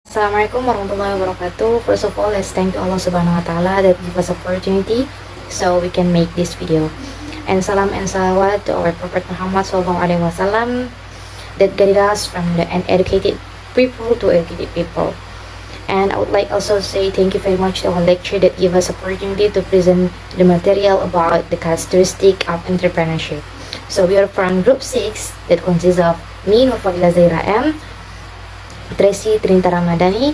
Assalamualaikum warahmatullahi wabarakatuh. First of all, let's thank Allah Subhanahu wa Ta'ala that give us opportunity so we can make this video. And salam and salawat to our Prophet Muhammad Sallallahu Alaihi Wasallam that guided us from the uneducated people to educated people. And I would like also say thank you very much to our lecturer that give us opportunity to present the material about the characteristic of entrepreneurship. So we are from group 6 that consists of me, Nurfadila Zaira M, Tracy Trinta Ramadhani,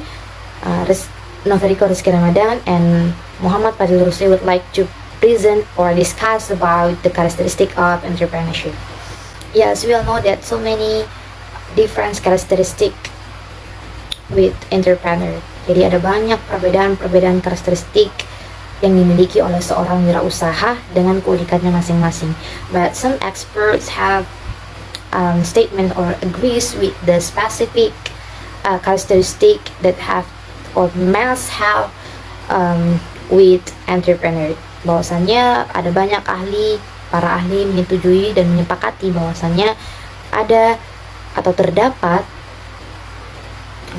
Noveriko Rizky Ramadan, and Muhammad Fadil Rusli would like to present or discuss about the characteristic of entrepreneurship. Yes, we all know that so many different characteristic with entrepreneur. Jadi ada banyak perbedaan karakteristik yang dimiliki oleh seorang wirausaha dengan keunikannya masing-masing. But some experts have statement or agrees with the specific characteristic that have or must have with entrepreneur. Bahwasannya ada banyak para ahli menyetujui dan menyepakati bahwasannya ada atau terdapat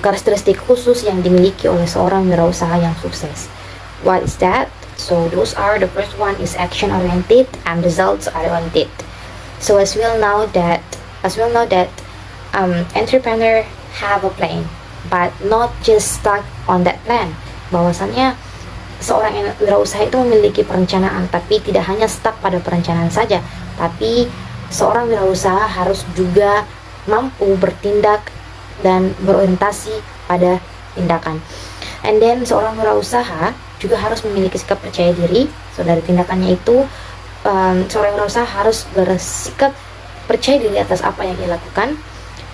karakteristik khusus yang dimiliki oleh seorang wirausaha yang sukses. What is that? So those are, the first one is action oriented and results oriented. So as we all know that entrepreneur have a plan, but not just stuck on that plan. Bahwasannya seorang wirausaha itu memiliki perencanaan, tapi tidak hanya stuck pada perencanaan saja, tapi seorang wirausaha harus juga mampu bertindak dan berorientasi pada tindakan. And then seorang wirausaha juga harus memiliki sikap percaya diri. So dari tindakannya itu seorang wirausaha harus bersikap percaya diri atas apa yang dia lakukan.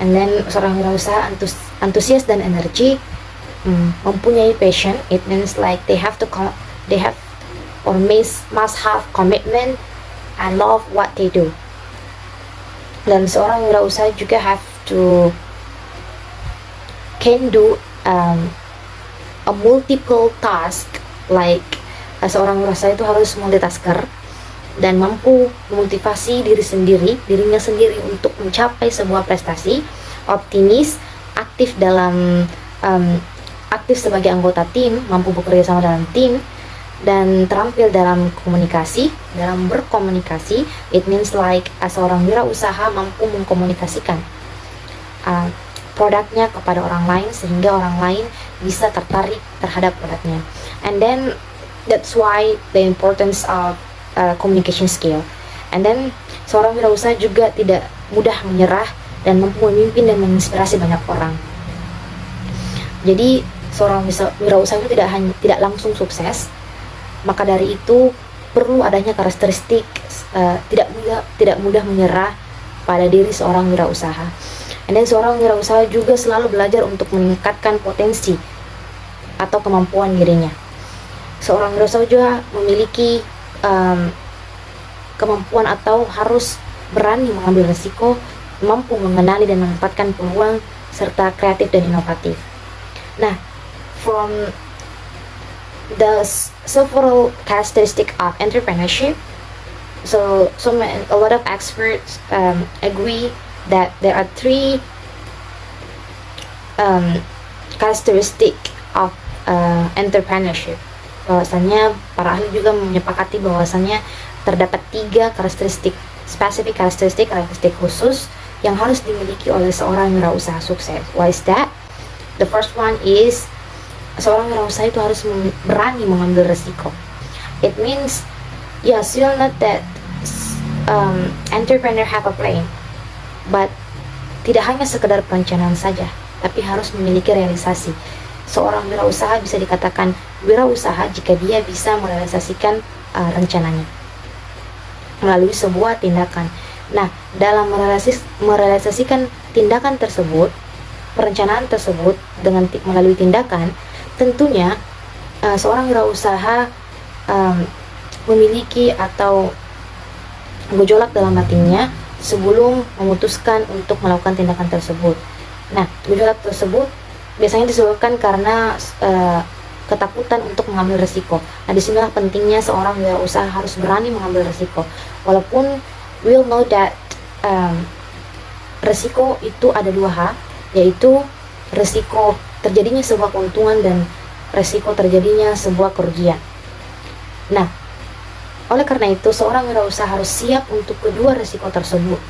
And then seorang wirausaha antusias dan energi, mempunyai passion. It means like they have or must have commitment and love what they do. Dan seorang wirausaha juga can do a multiple task, like seorang wirausaha itu harus multitasker dan mampu memotivasi dirinya sendiri untuk mencapai sebuah prestasi, optimis, aktif sebagai anggota tim, mampu bekerja sama dalam tim, dan terampil dalam berkomunikasi. It means like seorang wirausaha mampu mengkomunikasikan produknya kepada orang lain sehingga orang lain bisa tertarik terhadap produknya. And then that's why the importance of communication skill. And then seorang wirausaha juga tidak mudah menyerah dan mampu memimpin dan menginspirasi banyak orang. Jadi seorang wirausaha itu tidak langsung sukses. Maka dari itu perlu adanya karakteristik tidak mudah menyerah pada diri seorang wirausaha. And then seorang wirausaha juga selalu belajar untuk meningkatkan potensi atau kemampuan dirinya. Seorang wirausaha juga memiliki kemampuan atau harus berani mengambil risiko, mampu mengenali dan menempatkan peluang, serta kreatif dan inovatif. Nah, from the several characteristic of entrepreneurship, a lot of experts agree that there are three characteristic of entrepreneurship. Bahwasannya para ahli juga menyepakati bahwasannya terdapat 3 spesifik karakteristik khusus yang harus dimiliki oleh seorang wirausaha sukses. What is that? The first one is seorang wirausaha itu harus berani mengambil resiko. It means, yes, you know that entrepreneur have a plan, but tidak hanya sekedar perencanaan saja, tapi harus memiliki realisasi. Seorang wirausaha bisa dikatakan wirausaha jika dia bisa merealisasikan rencananya melalui sebuah tindakan. Nah, dalam merealisasikan tindakan tersebut, perencanaan tersebut melalui tindakan, tentunya seorang wirausaha memiliki atau gejolak dalam hatinya sebelum memutuskan untuk melakukan tindakan tersebut. Nah, gejolak tersebut biasanya disebabkan karena ketakutan untuk mengambil resiko. Nah, disinilah pentingnya seorang wirausaha harus berani mengambil resiko. Walaupun we'll know that resiko itu ada 2 hal, yaitu resiko terjadinya sebuah keuntungan dan resiko terjadinya sebuah kerugian. Nah, oleh karena itu seorang wirausaha harus siap untuk kedua resiko tersebut,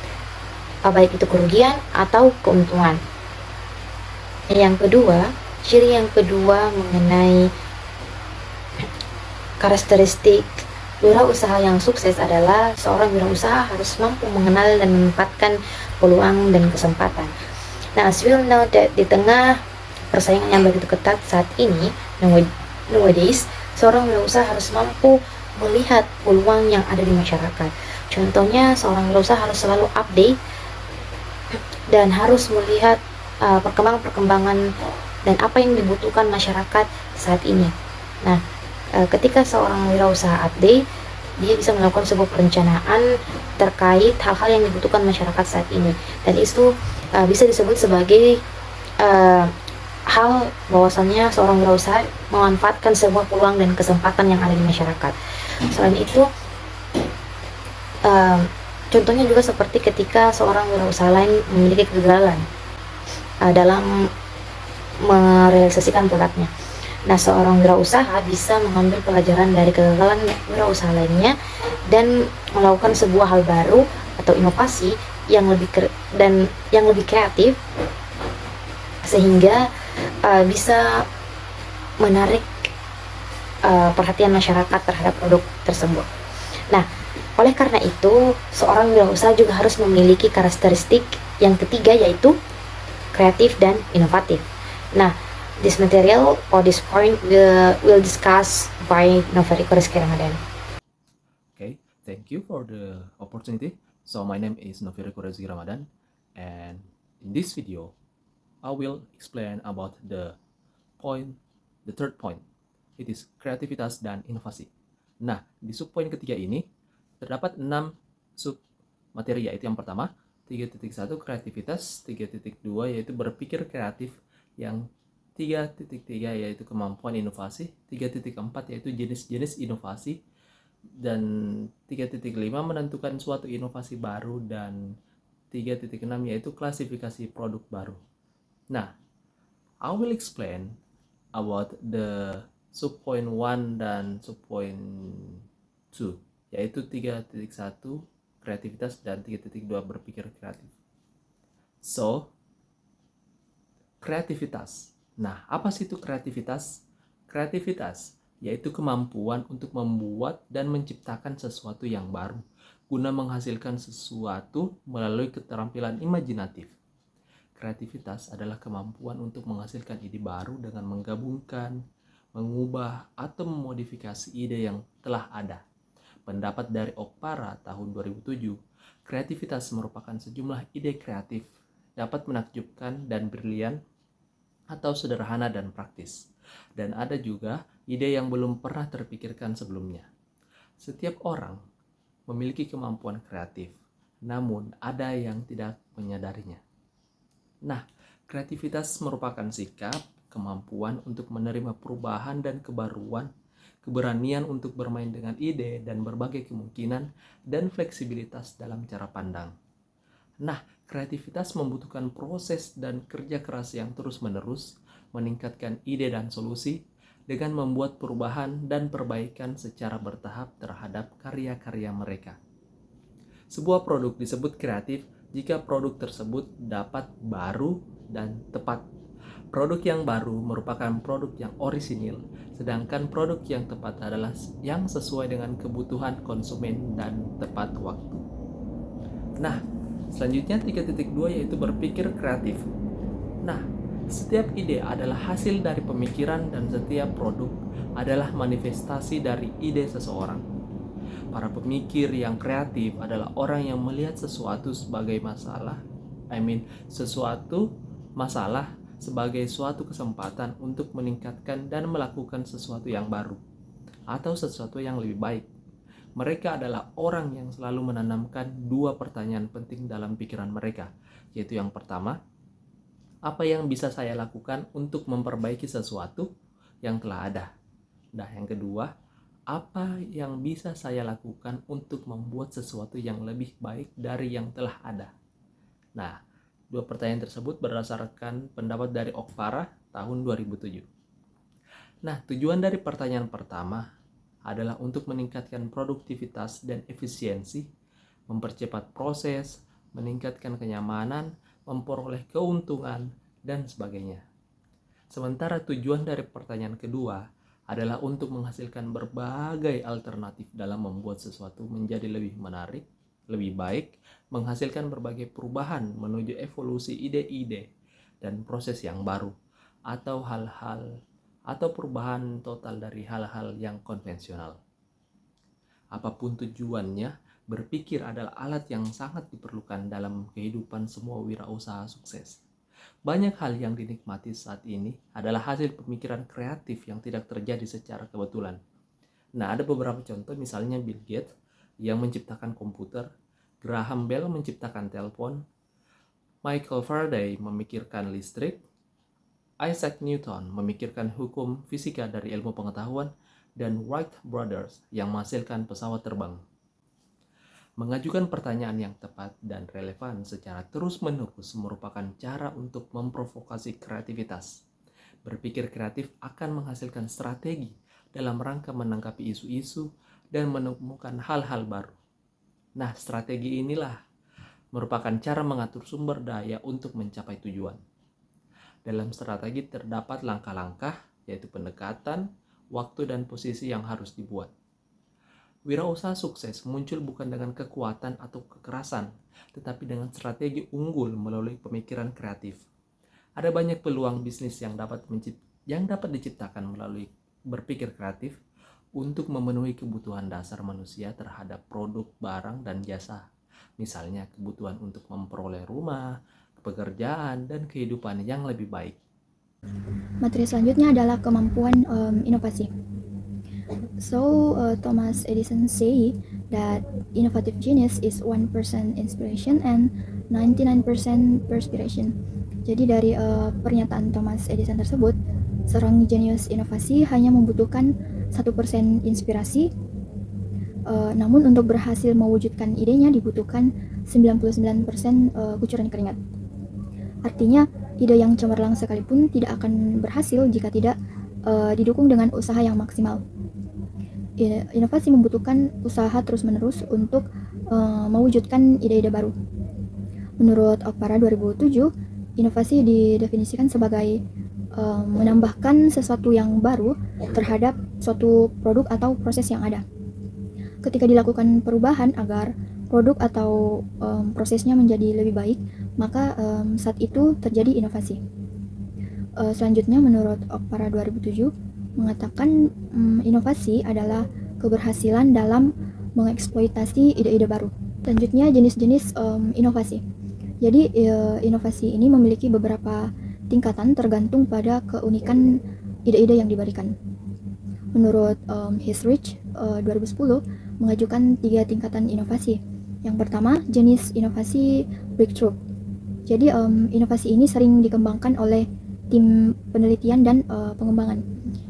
baik itu kerugian atau keuntungan. Yang kedua, ciri yang kedua mengenai karakteristik wirausaha yang sukses adalah seorang wirausaha harus mampu mengenal dan memanfaatkan peluang dan kesempatan. Nah, as we all know that di tengah persaingan yang begitu ketat saat ini, nowadays, seorang wirausaha harus mampu melihat peluang yang ada di masyarakat. Contohnya, seorang wirausaha harus selalu update dan harus melihat perkembangan dan apa yang dibutuhkan masyarakat saat ini. Nah, ketika seorang wirausaha update, dia bisa melakukan sebuah perencanaan terkait hal-hal yang dibutuhkan masyarakat saat ini, dan itu bisa disebut sebagai hal bahwasannya seorang wirausaha memanfaatkan sebuah peluang dan kesempatan yang ada di masyarakat. Selain itu, contohnya juga seperti ketika seorang wirausaha lain memiliki kegagalan dalam merealisasikan produknya. Nah, seorang wirausaha bisa mengambil pelajaran dari kegagalan wirausaha lainnya dan melakukan sebuah hal baru atau inovasi yang lebih kreatif, sehingga bisa menarik perhatian masyarakat terhadap produk tersebut. Nah, oleh karena itu, seorang wirausaha juga harus memiliki karakteristik yang ketiga, yaitu kreatif dan inovatif. Nah, this material or this point will discuss by Noveriko Rizky Ramadan. Okay, thank you for the opportunity. So my name is Noveriko Rizky Ramadan, and in this video, I will explain about the third point. It is kreativitas dan inovasi. Nah, di subpoin ketiga ini terdapat 6 sub materi, yaitu yang pertama 3.1 kreativitas, 3.2 yaitu berpikir kreatif, yang 3.3 yaitu kemampuan inovasi, 3.4 yaitu jenis-jenis inovasi, dan 3.5 menentukan suatu inovasi baru, dan 3.6 yaitu klasifikasi produk baru. Nah, I will explain about the subpoint 1 dan subpoint 2, yaitu 3.1 kreativitas dan 3.2 berpikir kreatif. So, kreativitas. Nah, apa sih itu kreativitas? Kreativitas yaitu kemampuan untuk membuat dan menciptakan sesuatu yang baru guna menghasilkan sesuatu melalui keterampilan imajinatif. Kreativitas adalah kemampuan untuk menghasilkan ide baru dengan menggabungkan, mengubah, atau memodifikasi ide yang telah ada. Pendapat dari Okpara tahun 2007, kreativitas merupakan sejumlah ide kreatif, dapat menakjubkan dan brilian, atau sederhana dan praktis. Dan ada juga ide yang belum pernah terpikirkan sebelumnya. Setiap orang memiliki kemampuan kreatif, namun ada yang tidak menyadarinya. Nah, kreativitas merupakan sikap, kemampuan untuk menerima perubahan dan kebaruan, keberanian untuk bermain dengan ide dan berbagai kemungkinan, dan fleksibilitas dalam cara pandang. Nah, kreativitas membutuhkan proses dan kerja keras yang terus-menerus, meningkatkan ide dan solusi, dengan membuat perubahan dan perbaikan secara bertahap terhadap karya-karya mereka. Sebuah produk disebut kreatif jika produk tersebut dapat baru dan tepat. Produk yang baru merupakan produk yang orisinil, sedangkan produk yang tepat adalah yang sesuai dengan kebutuhan konsumen dan tepat waktu. Nah, selanjutnya 3.2 yaitu berpikir kreatif. Nah, setiap ide adalah hasil dari pemikiran dan setiap produk adalah manifestasi dari ide seseorang. Para pemikir yang kreatif adalah orang yang melihat sesuatu sebagai sesuatu masalah sebagai suatu kesempatan untuk meningkatkan dan melakukan sesuatu yang baru atau sesuatu yang lebih baik. Mereka adalah orang yang selalu menanamkan 2 pertanyaan penting dalam pikiran mereka, yaitu yang pertama, apa yang bisa saya lakukan untuk memperbaiki sesuatu yang telah ada? Nah, yang kedua, apa yang bisa saya lakukan untuk membuat sesuatu yang lebih baik dari yang telah ada? Nah, Dua pertanyaan tersebut berdasarkan pendapat dari Okpara tahun 2007. Nah, tujuan dari pertanyaan pertama adalah untuk meningkatkan produktivitas dan efisiensi, mempercepat proses, meningkatkan kenyamanan, memperoleh keuntungan, dan sebagainya. Sementara tujuan dari pertanyaan kedua adalah untuk menghasilkan berbagai alternatif dalam membuat sesuatu menjadi lebih menarik, lebih baik, menghasilkan berbagai perubahan menuju evolusi ide-ide dan proses yang baru, atau perubahan total dari hal-hal yang konvensional. Apapun tujuannya, berpikir adalah alat yang sangat diperlukan dalam kehidupan semua wirausaha sukses. Banyak hal yang dinikmati saat ini adalah hasil pemikiran kreatif yang tidak terjadi secara kebetulan. Nah, ada beberapa contoh, misalnya Bill Gates yang menciptakan komputer, Graham Bell menciptakan telepon, Michael Faraday memikirkan listrik, Isaac Newton memikirkan hukum fisika dari ilmu pengetahuan, dan Wright Brothers yang menghasilkan pesawat terbang. Mengajukan pertanyaan yang tepat dan relevan secara terus-menerus merupakan cara untuk memprovokasi kreativitas. Berpikir kreatif akan menghasilkan strategi dalam rangka menanggapi isu-isu dan menemukan hal-hal baru. Nah, strategi inilah merupakan cara mengatur sumber daya untuk mencapai tujuan. Dalam strategi terdapat langkah-langkah, yaitu pendekatan, waktu, dan posisi yang harus dibuat. Wirausaha sukses muncul bukan dengan kekuatan atau kekerasan, tetapi dengan strategi unggul melalui pemikiran kreatif. Ada banyak peluang bisnis yang dapat diciptakan melalui berpikir kreatif untuk memenuhi kebutuhan dasar manusia terhadap produk, barang, dan jasa. Misalnya kebutuhan untuk memperoleh rumah, pekerjaan, dan kehidupan yang lebih baik. Materi selanjutnya adalah kemampuan inovasi. So, Thomas Edison say that innovative genius is 1% inspiration and 99% perspiration. Jadi dari pernyataan Thomas Edison tersebut, seorang jenius inovasi hanya membutuhkan 1% inspirasi, namun untuk berhasil mewujudkan idenya dibutuhkan 99% kucuran keringat. Artinya, ide yang cemerlang sekalipun tidak akan berhasil jika tidak didukung dengan usaha yang maksimal. Inovasi membutuhkan usaha terus-menerus untuk mewujudkan ide-ide baru. Menurut Okpara 2007, inovasi didefinisikan sebagai menambahkan sesuatu yang baru terhadap suatu produk atau proses yang ada. Ketika dilakukan perubahan agar produk atau prosesnya menjadi lebih baik, maka saat itu terjadi inovasi. Selanjutnya, menurut Okpara 2007, mengatakan inovasi adalah keberhasilan dalam mengeksploitasi ide-ide baru. Selanjutnya, jenis-jenis inovasi. Jadi, inovasi ini memiliki beberapa tingkatan tergantung pada keunikan ide-ide yang diberikan. Menurut Hisrich 2010 mengajukan 3 tingkatan inovasi. Yang pertama, jenis inovasi breakthrough. Jadi, inovasi ini sering dikembangkan oleh tim penelitian dan pengembangan.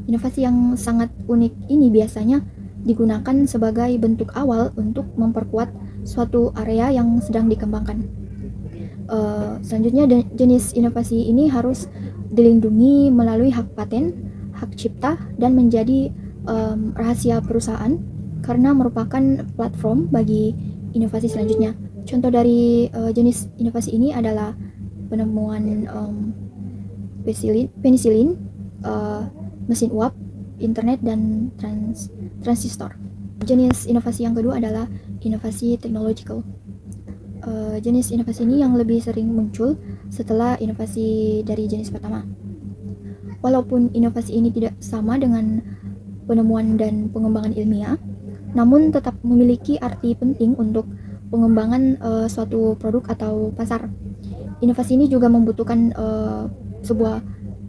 Inovasi yang sangat unik ini biasanya digunakan sebagai bentuk awal untuk memperkuat suatu area yang sedang dikembangkan. Selanjutnya, jenis inovasi ini harus dilindungi melalui hak paten, hak cipta, dan menjadi rahasia perusahaan karena merupakan platform bagi inovasi selanjutnya. Contoh dari jenis inovasi ini adalah penemuan penisilin, mesin uap, internet, dan transistor. Jenis inovasi yang kedua adalah inovasi technological. Jenis inovasi ini yang lebih sering muncul setelah inovasi dari jenis pertama. Walaupun inovasi ini tidak sama dengan penemuan dan pengembangan ilmiah, namun tetap memiliki arti penting untuk pengembangan suatu produk atau pasar. Inovasi ini juga membutuhkan sebuah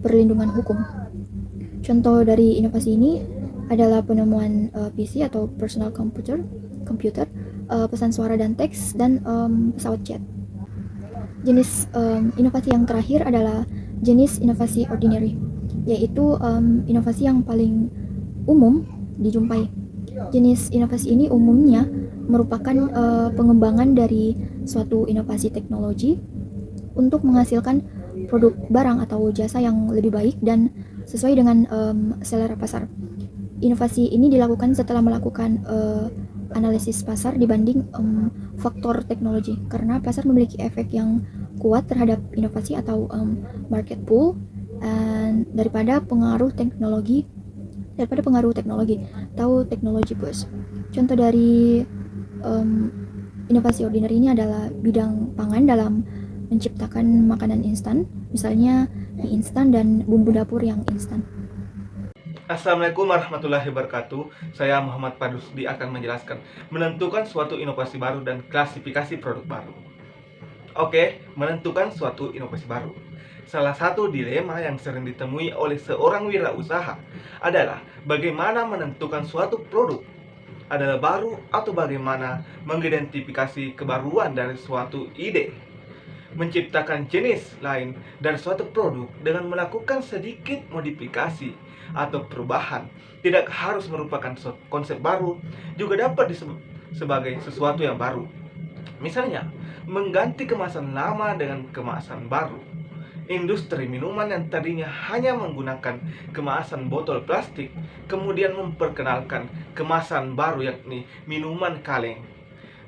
perlindungan hukum. Contoh dari inovasi ini adalah penemuan PC atau personal computer, pesan suara dan teks, dan pesawat jet. Jenis inovasi yang terakhir adalah jenis inovasi ordinary, yaitu inovasi yang paling umum dijumpai. Jenis inovasi ini umumnya merupakan pengembangan dari suatu inovasi teknologi untuk menghasilkan produk barang atau jasa yang lebih baik dan sesuai dengan selera pasar. Inovasi ini dilakukan setelah melakukan analisis pasar dibanding faktor teknologi, karena pasar memiliki efek yang kuat terhadap inovasi atau market pull daripada pengaruh teknologi atau teknologi push. Contoh dari inovasi ordinary ini adalah bidang pangan dalam menciptakan makanan instan, misalnya mie instan dan bumbu dapur yang instan. Assalamualaikum warahmatullahi wabarakatuh. Saya Muhammad Padusdi akan menjelaskan menentukan suatu inovasi baru dan klasifikasi produk baru. Oke, menentukan suatu inovasi baru. Salah satu dilema yang sering ditemui oleh seorang wirausaha adalah bagaimana menentukan suatu produk adalah baru atau bagaimana mengidentifikasi kebaruan dari suatu ide. Menciptakan jenis lain dari suatu produk dengan melakukan sedikit modifikasi atau perubahan tidak harus merupakan konsep baru, juga dapat disebut sebagai sesuatu yang baru. Misalnya, mengganti kemasan lama dengan kemasan baru. Industri minuman yang tadinya hanya menggunakan kemasan botol plastik kemudian memperkenalkan kemasan baru, yakni minuman kaleng,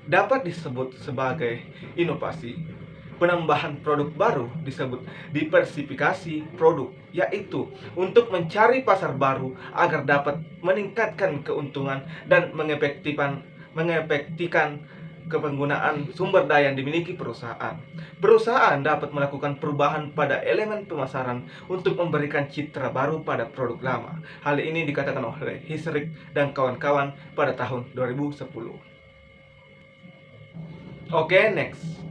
dapat disebut sebagai inovasi. Penambahan produk baru disebut diversifikasi produk, yaitu untuk mencari pasar baru agar dapat meningkatkan keuntungan dan mengefektifkan kepenggunaan sumber daya yang dimiliki perusahaan. Perusahaan dapat melakukan perubahan pada elemen pemasaran untuk memberikan citra baru pada produk lama. Hal ini dikatakan oleh Hisrich dan kawan-kawan pada tahun 2010. Oke, next.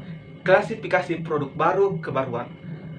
Klasifikasi produk baru kebaruan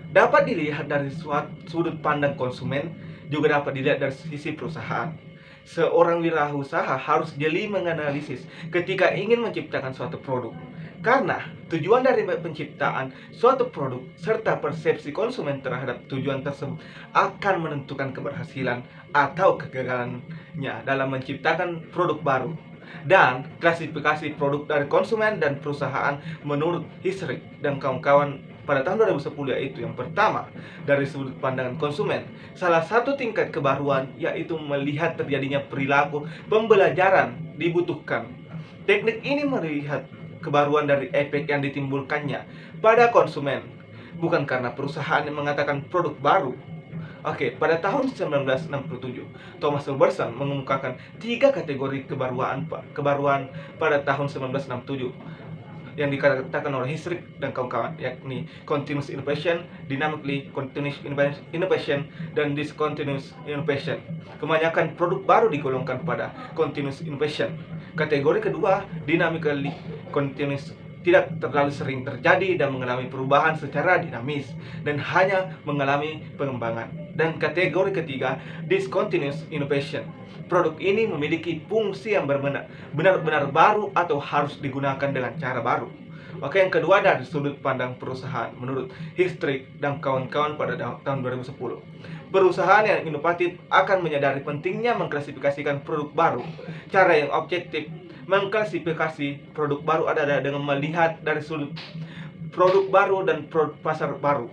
dapat dilihat dari sudut pandang konsumen, juga dapat dilihat dari sisi perusahaan. Seorang wirausaha harus jeli menganalisis ketika ingin menciptakan suatu produk, karena tujuan dari penciptaan suatu produk serta persepsi konsumen terhadap tujuan tersebut akan menentukan keberhasilan atau kegagalannya dalam menciptakan produk baru. Dan klasifikasi produk dari konsumen dan perusahaan menurut Hisrich dan kawan-kawan pada tahun 2010 yaitu yang pertama, dari sudut pandangan konsumen, salah satu tingkat kebaruan yaitu melihat terjadinya perilaku pembelajaran dibutuhkan. Teknik ini melihat kebaruan dari efek yang ditimbulkannya pada konsumen, bukan karena perusahaan yang mengatakan produk baru. Oke, pada tahun 1967, Thomas Robertson mengemukakan 3 kategori kebaruan pada tahun 1967 yang dikatakan oleh Hisrich dan kawan-kawan, yakni continuous innovation, dynamically continuous innovation, dan discontinuous innovation. Kebanyakan produk baru digolongkan pada continuous innovation. Kategori kedua, dynamically continuous, tidak terlalu sering terjadi dan mengalami perubahan secara dinamis dan hanya mengalami pengembangan. Dan kategori ketiga, discontinuous innovation. Produk ini memiliki fungsi yang benar-benar baru atau harus digunakan dengan cara baru. Oke, yang kedua dari sudut pandang perusahaan menurut Hisrich dan kawan-kawan pada tahun 2010. Perusahaan yang inovatif akan menyadari pentingnya mengklasifikasikan produk baru. Cara yang objektif mengklasifikasi produk baru adalah dengan melihat dari sudut produk baru dan pasar baru.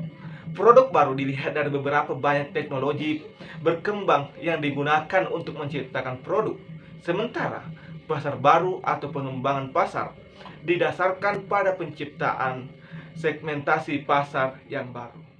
Produk baru dilihat dari beberapa banyak teknologi berkembang yang digunakan untuk menciptakan produk. Sementara pasar baru atau pengembangan pasar didasarkan pada penciptaan segmentasi pasar yang baru.